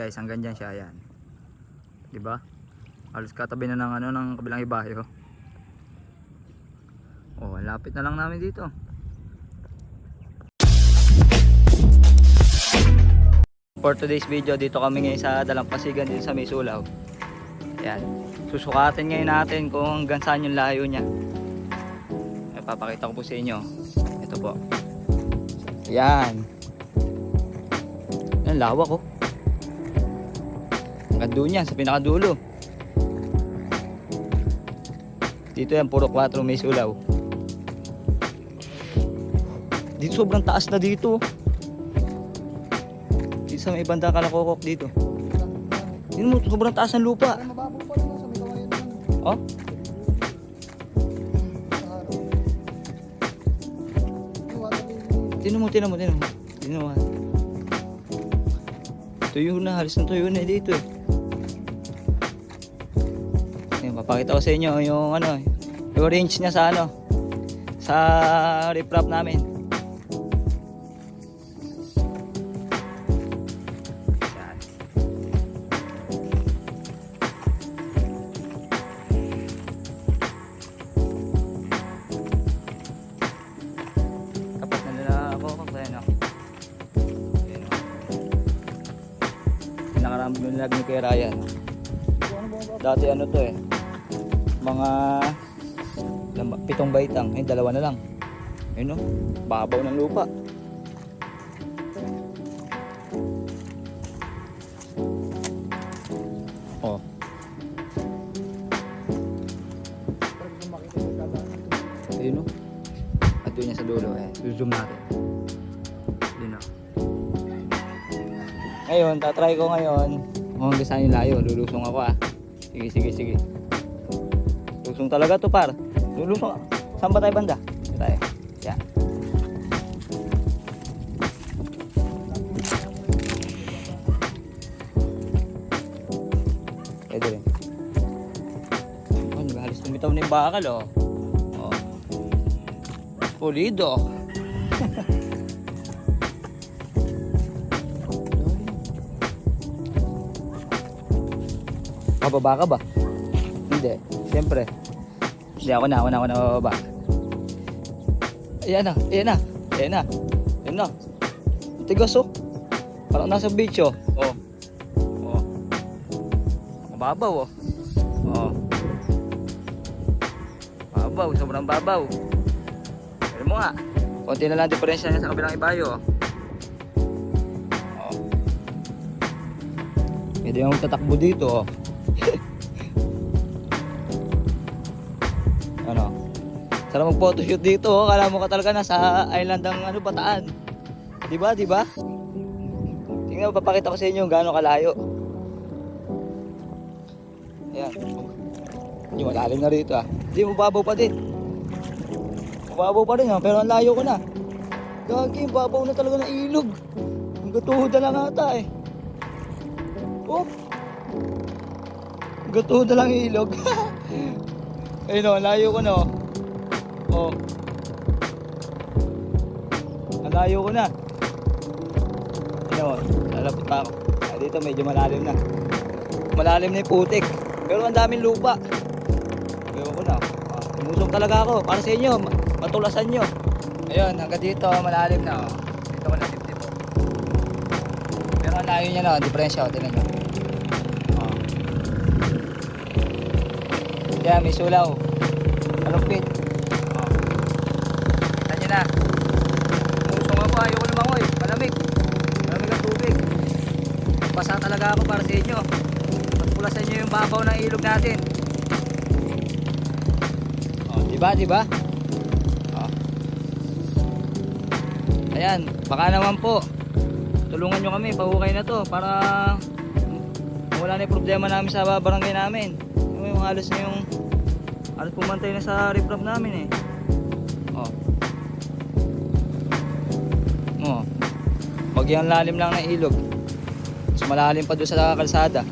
Guys, hanggang dyan siya, yan. Diba? Halos katabi na ng, ng kabilang ibayo. Oh, lapit na lang namin dito. For today's video, dito kami ngayon sa Dalampasigan din sa May-Sulaw. Yan. Susukatin ngayon natin kung hanggang saan yung layo niya. Papakita ko po sa inyo. Ito po. Yan. Yan, lawak oh. Hanggang doon yan, sa pinakadulo. Dito yan, puro 4 May-Sulaw. Dito sobrang taas na dito. Dito sa may bandang Kalakokok dito. Dito mo, sobrang taas ng lupa. Oh? Tinan mo. Tuyo na, halos na tuyo na dito eh. Ayan, papakita ko sa inyo yung yung range niya sa sa riprap namin. Ayan. Tapos na nila ako kaya nakarambing yung lag ni Kuya Ryan. Dati to eh, mga 7 baitang, ay 2 na lang. Ayun o, babaw ng lupa. Oh. Ayun o. At doon niya sa dulo eh, zoom natin. Ayun o. Ngayon, tatry ko ngayon kung hanggang saan yung layo. Lulusong ako ah. Sige. Lusong talaga to par. Lulusong. Saan ba tayo banda? Tayo. Yan. Pwede rin. Oh, naghahalos tumitaw na yung bakal oh. Oh. Pulido. Bababa ka ba? Hindi. Siyempre. Hindi ako na bababa. Ayan na. Tigas oh. Parang nasa beach oh. Oh. Mababaw oh. Oh. Babaw, sobrang babaw. Pero mo nga. Konti na lang diferensya niya sa kabilang ibayo oh. Oh. Pwede yung tatakbo dito oh. Sarap mag photoshoot dito oh. Kala mo ka talaga nasa island ng Bataan. Diba? Tingnan, papakita ko sa inyo gaano kalayo. Ayan. Hindi malalim na rito ah. Hindi, mababaw pa din. Mababaw pa rin ah, pero ang layo ko na. Gagi, babaw na talaga ng ilog. Ang gatuhoda lang ata eh. Oh. Ang gatuhoda lang yung ilog. Ayun o, layo ko na oh. Oh. Ang layo ko na. Ayun o, lalapit pa ako. Dito medyo malalim na. Malalim na yung putik. Pero ang daming lupa. Ayun ko na. Umusok talaga ako. Para sa inyo, matulasan nyo. Ayun, hanggang dito malalim na oh. Dito ko na dip oh. Pero ang layo niya na, diferensya oh. Tingnan nyo. Oh. Kaya may sulaw. Malupit. Na. Gusto nga po, ayoko lumangoy. Malamig ang tubig. Basa talaga ako para sa inyo. Matpulasan nyo yung babaw ng ilog natin. Oh, diba? Oh. Ayan, baka naman po tulungan nyo kami, pahukay na to para wala na yung problema namin sa barangay namin. Yung halos pumantay na sa riprap namin eh. Pag yung lalim lang ng ilog, mas malalim pa doon sa kalsada.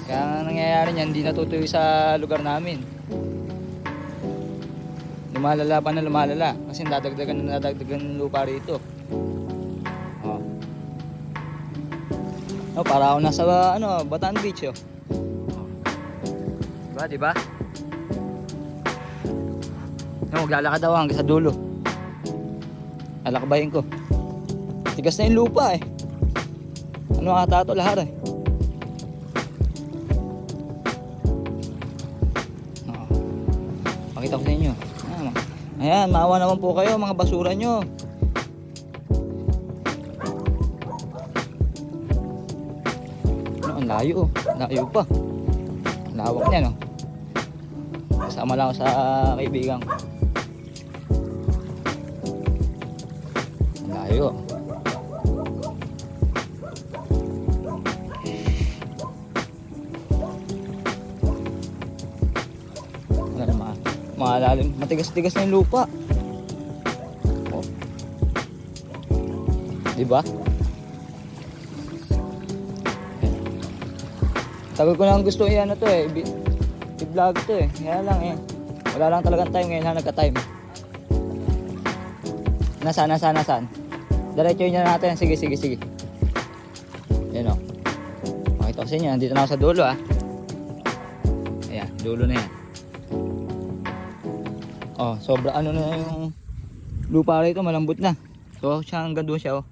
Kaya ang nangyayari niyan, hindi natutuyo sa lugar namin. lumalala pa na lumalala kasi nadagdagan ng lupa rito. Oh. No, para ako nasa ano, Bataan Beach oh. Diba? No, maglalakad ako hanggang sa dulo. Alakabayin ko. Tigas na yung lupa eh. Ano ata ito lahat eh. Oo. Pakita ko sa inyo. Ayan, maawa naman po kayo mga basura nyo. Ano, ang layo oh. Layo pa. Lawak niya no. Kasama lang ako sa kaibigan ko. Ang layo. Wala naman. Malalim. Matigas-tigas na yung lupa. Oh. Diba? Tagal ko lang gusto ano to eh. I-vlog to eh. Kaya lang eh. Wala lang talagang time ngayon na nagka-time. Nasaan? Diretso nyo na natin. Sige. Yan o. Makita ko sa inyo. Nandito na ako sa dulo ah. Ayan. Dulo na yan. Oh, sobra ano na yung lupa rito. Malambot na. So, hanggang doon siya oh.